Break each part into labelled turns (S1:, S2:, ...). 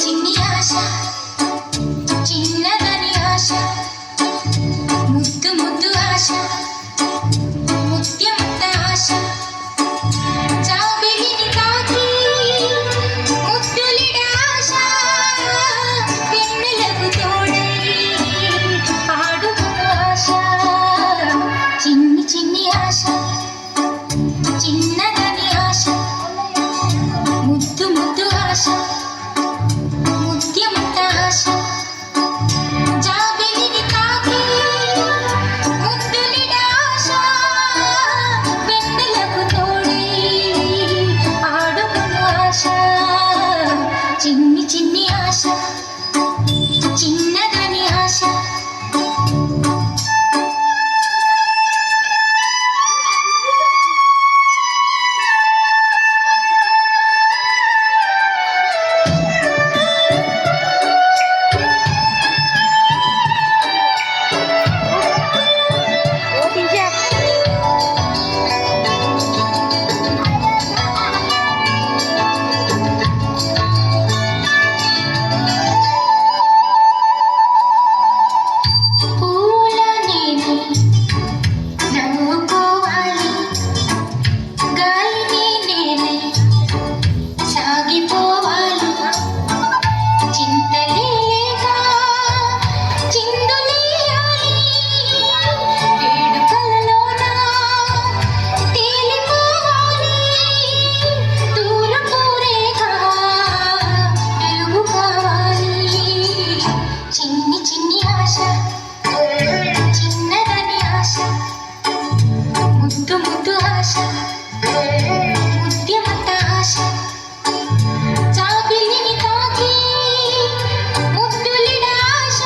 S1: చిన్ని ఆశ చిన్నదని ఆశ ముద్దు ముద్దు ఆశ ముత్యమంత ఆశ జాబిలిని తాకి ముద్దులిడ ఆశ వెన్నెలకు తోడై ఆడుకున్న ఆశ చిన్ని చిన్ని ఆశ చిన్నదని ఆశ ముద్దు ముద్దు ఆశ ముత్యమంత ఆశ జాబిలిని తాకి ముద్దులిడ ఆశ వెన్నెలకు తోడై ఆడుకున్న ఆశ చిన్ని చిన్ని ఆశ చిన్నదని ఆశ ముద్దు ముద్దు ఆశ ముత్యమంత ఆశ జాబిలిని తాకి ముద్దులిడ ఆశ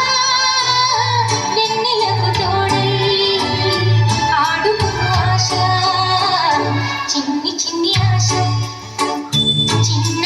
S1: వెన్నెలకు తోడై ఆడుకున్న ఆశ చిన్ని చిన్ని ఆశ చిన్న